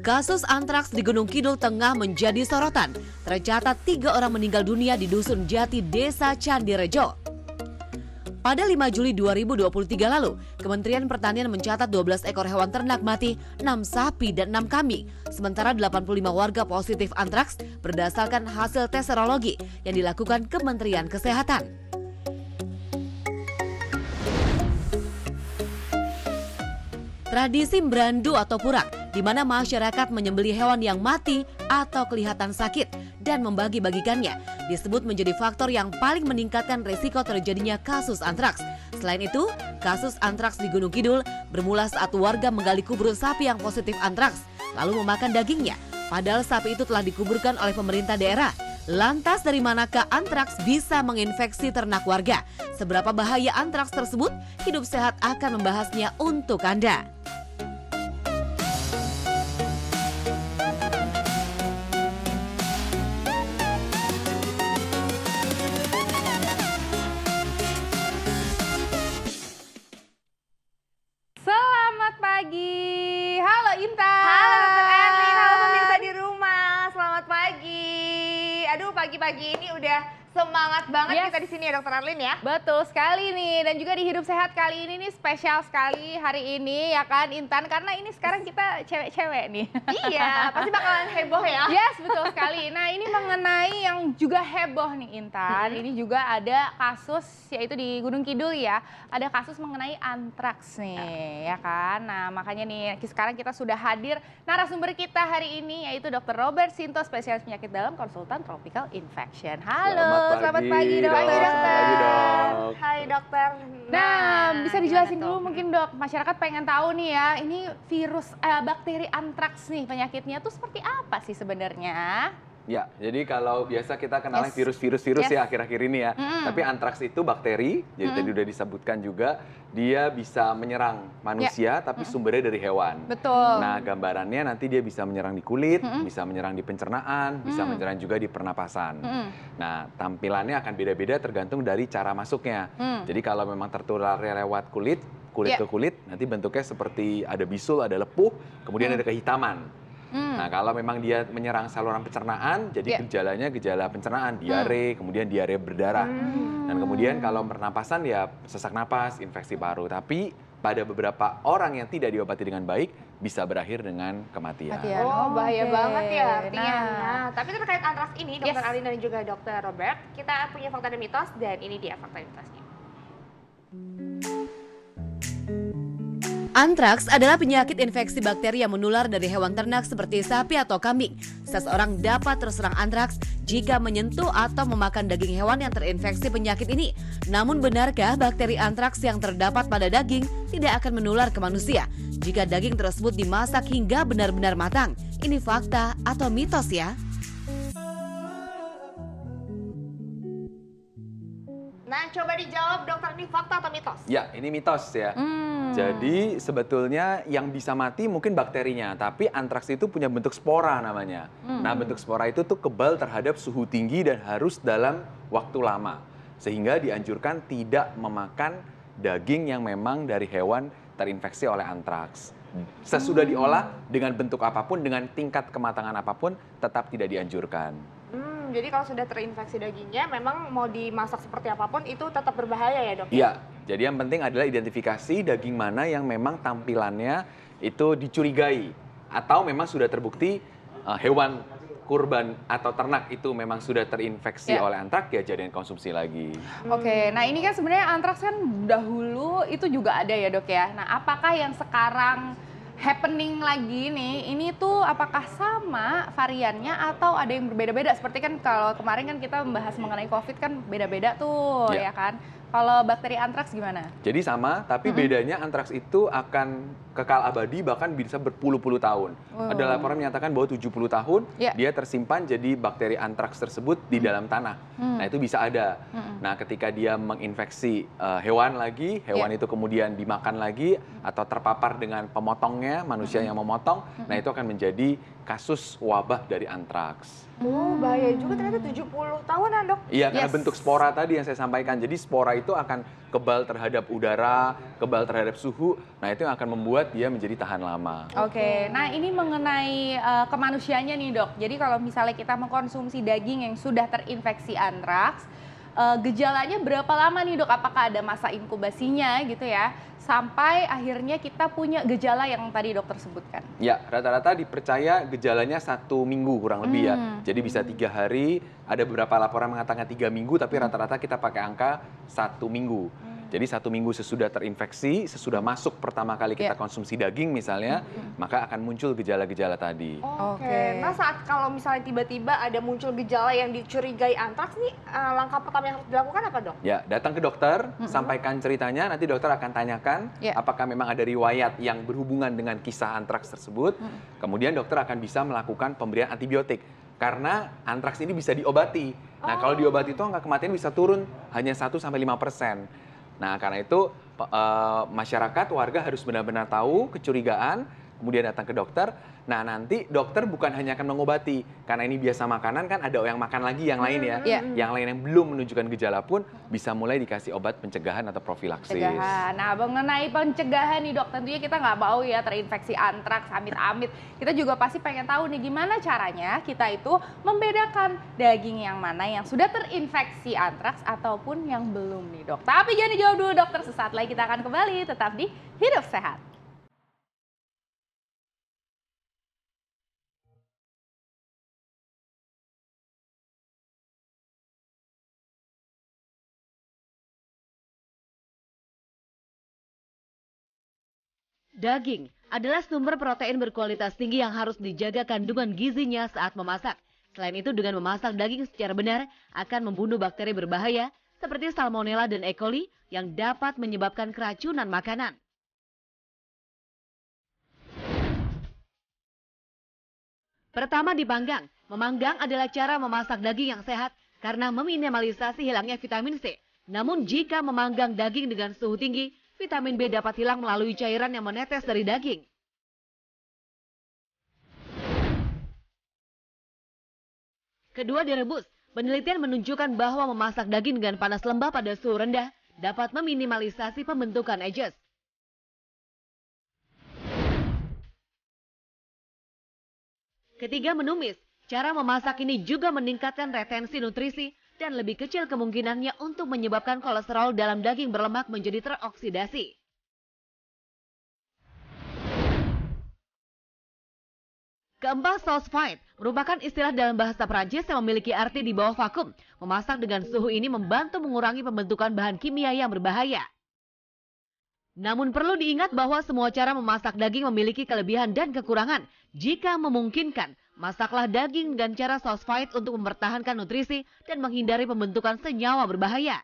Kasus antraks di Gunung Kidul tengah menjadi sorotan. Tercatat 3 orang meninggal dunia di Dusun Jati, Desa Candirejo. Pada 5 Juli 2023 lalu, Kementerian Pertanian mencatat 12 ekor hewan ternak mati, 6 sapi dan 6 kambing. Sementara 85 warga positif antraks berdasarkan hasil tes serologi yang dilakukan Kementerian Kesehatan. Tradisi mbrandu atau purang, di mana masyarakat menyembelih hewan yang mati atau kelihatan sakit dan membagi-bagikannya, disebut menjadi faktor yang paling meningkatkan risiko terjadinya kasus antraks. Selain itu, kasus antraks di Gunung Kidul bermula saat warga menggali kubur sapi yang positif antraks, lalu memakan dagingnya. Padahal sapi itu telah dikuburkan oleh pemerintah daerah. Lantas dari manakah antraks bisa menginfeksi ternak warga? Seberapa bahaya antraks tersebut? Hidup Sehat akan membahasnya untuk Anda. Selamat pagi, halo Intan. Halo Dokter Erni, halo pemirsa di rumah, selamat pagi. Aduh, pagi-pagi ini udah semangat banget kita di sini ya Dokter Arlin ya. Betul sekali nih, dan juga di Hidup Sehat kali ini nih spesial sekali hari ini ya kan Intan, karena ini sekarang kita cewek-cewek nih. Iya, pasti bakalan heboh ya. Yes, betul sekali. Nah ini mengenai yang juga heboh nih Intan, ini juga ada kasus yaitu di Gunung Kidul ya, ada kasus mengenai antraks nih ya kan. Nah makanya nih sekarang kita sudah hadir narasumber kita hari ini yaitu Dr. Robert Sinto, spesialis penyakit dalam, konsultan tropical infection. Halo. Selamat pagi, Dok. Pagi, Dokter. Hai, Dokter. Nah, bisa dijelasin gimana dulu tuh? mungkin, Dok. Masyarakat pengen tahu nih ya, ini virus bakteri antraks nih, penyakitnya tuh seperti apa sih sebenarnya? Ya, jadi kalau biasa kita kenalnya Yes. virus-virus ya akhir-akhir ini ya. Tapi antraks itu bakteri, jadi tadi udah disebutkan juga, dia bisa menyerang manusia tapi sumbernya dari hewan. Betul. Nah, gambarannya nanti dia bisa menyerang di kulit, bisa menyerang di pencernaan, bisa menyerang juga di pernapasan. Nah, tampilannya akan beda-beda tergantung dari cara masuknya. Jadi kalau memang tertularnya lewat kulit ke kulit, nanti bentuknya seperti ada bisul, ada lepuh, kemudian ada kehitaman. Nah, kalau memang dia menyerang saluran pencernaan, jadi gejalanya gejala pencernaan, diare, kemudian diare berdarah. Dan kemudian kalau pernapasan ya sesak napas, infeksi paru. Tapi pada beberapa orang yang tidak diobati dengan baik, bisa berakhir dengan kematian. Oh, bahaya banget ya artinya. Nah. Nah, tapi terkait antraks ini, Dokter Yes. Arlin dan juga Dokter Robert, kita punya fakta dan mitos dan ini dia fakta dan mitosnya. Antraks adalah penyakit infeksi bakteri yang menular dari hewan ternak seperti sapi atau kambing. Seseorang dapat terserang antraks jika menyentuh atau memakan daging hewan yang terinfeksi penyakit ini. Namun benarkah bakteri antraks yang terdapat pada daging tidak akan menular ke manusia jika daging tersebut dimasak hingga benar-benar matang? Ini fakta atau mitos ya? Nah, coba dijawab Dokter, ini fakta atau mitos? Ya, ini mitos ya. Jadi sebetulnya yang bisa mati mungkin bakterinya, tapi antraks itu punya bentuk spora namanya. Nah, bentuk spora itu tuh kebal terhadap suhu tinggi dan harus dalam waktu lama. Sehingga dianjurkan tidak memakan daging yang memang dari hewan terinfeksi oleh antraks. Sesudah diolah dengan bentuk apapun, dengan tingkat kematangan apapun, tetap tidak dianjurkan. Jadi kalau sudah terinfeksi dagingnya, memang mau dimasak seperti apapun itu tetap berbahaya ya, Dok? Iya, jadi yang penting adalah identifikasi daging mana yang memang tampilannya itu dicurigai. Atau memang sudah terbukti hewan kurban atau ternak itu memang sudah terinfeksi oleh antraks, ya jadikan konsumsi lagi. Oke, nah ini kan sebenarnya antraks kan dahulu itu juga ada ya Dok ya. Nah apakah yang sekarang happening lagi nih, ini tuh apakah sama variannya atau ada yang berbeda-beda? Seperti kan kalau kemarin kan kita membahas mengenai COVID kan beda-beda tuh ya kan. Kalau bakteri antraks gimana? Jadi sama, tapi bedanya antraks itu akan kekal abadi bahkan bisa berpuluh-puluh tahun. Ada laporan menyatakan bahwa 70 tahun dia tersimpan jadi bakteri antraks tersebut di dalam tanah. Nah itu bisa ada. Nah ketika dia menginfeksi hewan lagi, hewan itu kemudian dimakan lagi atau terpapar dengan pemotongnya, manusia yang memotong, nah itu akan menjadi kasus wabah dari antraks. Oh, bahaya juga ternyata 70 tahunan, Dok. Iya, karena Yes. bentuk spora tadi yang saya sampaikan. Jadi spora itu akan kebal terhadap udara, kebal terhadap suhu. Nah, itu yang akan membuat dia menjadi tahan lama. Oke, nah ini mengenai kemanusiaannya nih dok. Jadi kalau misalnya kita mengkonsumsi daging yang sudah terinfeksi antraks, gejalanya berapa lama nih dok? Apakah ada masa inkubasinya gitu ya? Sampai akhirnya kita punya gejala yang tadi dokter sebutkan. Ya, rata-rata dipercaya gejalanya 1 minggu kurang lebih ya. Jadi bisa 3 hari, ada beberapa laporan mengatakan 3 minggu, tapi rata-rata kita pakai angka 1 minggu. Jadi 1 minggu sesudah terinfeksi, sesudah masuk pertama kali kita konsumsi daging misalnya, maka akan muncul gejala-gejala tadi. Oke. Nah, saat kalau misalnya tiba-tiba ada muncul gejala yang dicurigai antraks nih, langkah pertama yang harus dilakukan apa, Dok? Ya, datang ke dokter, sampaikan ceritanya, nanti dokter akan tanyakan apakah memang ada riwayat yang berhubungan dengan kisah antraks tersebut. Kemudian dokter akan bisa melakukan pemberian antibiotik. Karena antraks ini bisa diobati. Nah, kalau diobati itu angka kematian bisa turun hanya 1-5%. Nah, karena itu masyarakat, warga harus benar-benar tahu kecurigaan, kemudian datang ke dokter. Nah, nanti dokter bukan hanya akan mengobati, karena ini biasa makanan kan ada yang makan lagi yang lain ya. Yang lain yang belum menunjukkan gejala pun bisa mulai dikasih obat pencegahan atau profilaksis. Pencegahan. Nah, mengenai pencegahan nih dok, tentunya kita nggak mau ya terinfeksi antraks, amit-amit. Kita juga pasti pengen tahu nih gimana caranya kita itu membedakan daging yang mana yang sudah terinfeksi antraks ataupun yang belum nih dok. Tapi jangan dijawab dulu dokter, sesaat lagi kita akan kembali tetap di Hidup Sehat. Daging adalah sumber protein berkualitas tinggi yang harus dijaga kandungan gizinya saat memasak. Selain itu, dengan memasak daging secara benar akan membunuh bakteri berbahaya seperti Salmonella dan E. coli yang dapat menyebabkan keracunan makanan. Pertama, dipanggang. Memanggang adalah cara memasak daging yang sehat karena meminimalisasi hilangnya vitamin C. Namun jika memanggang daging dengan suhu tinggi, vitamin B dapat hilang melalui cairan yang menetes dari daging. Kedua, direbus. Penelitian menunjukkan bahwa memasak daging dengan panas lembab pada suhu rendah dapat meminimalisasi pembentukan ages. Ketiga, menumis. Cara memasak ini juga meningkatkan retensi nutrisi dan lebih kecil kemungkinannya untuk menyebabkan kolesterol dalam daging berlemak menjadi teroksidasi. Keempat, sauce vide merupakan istilah dalam bahasa Prancis yang memiliki arti di bawah vakum. Memasak dengan suhu ini membantu mengurangi pembentukan bahan kimia yang berbahaya. Namun perlu diingat bahwa semua cara memasak daging memiliki kelebihan dan kekurangan. Jika memungkinkan, masaklah daging dengan cara sauce vide untuk mempertahankan nutrisi dan menghindari pembentukan senyawa berbahaya.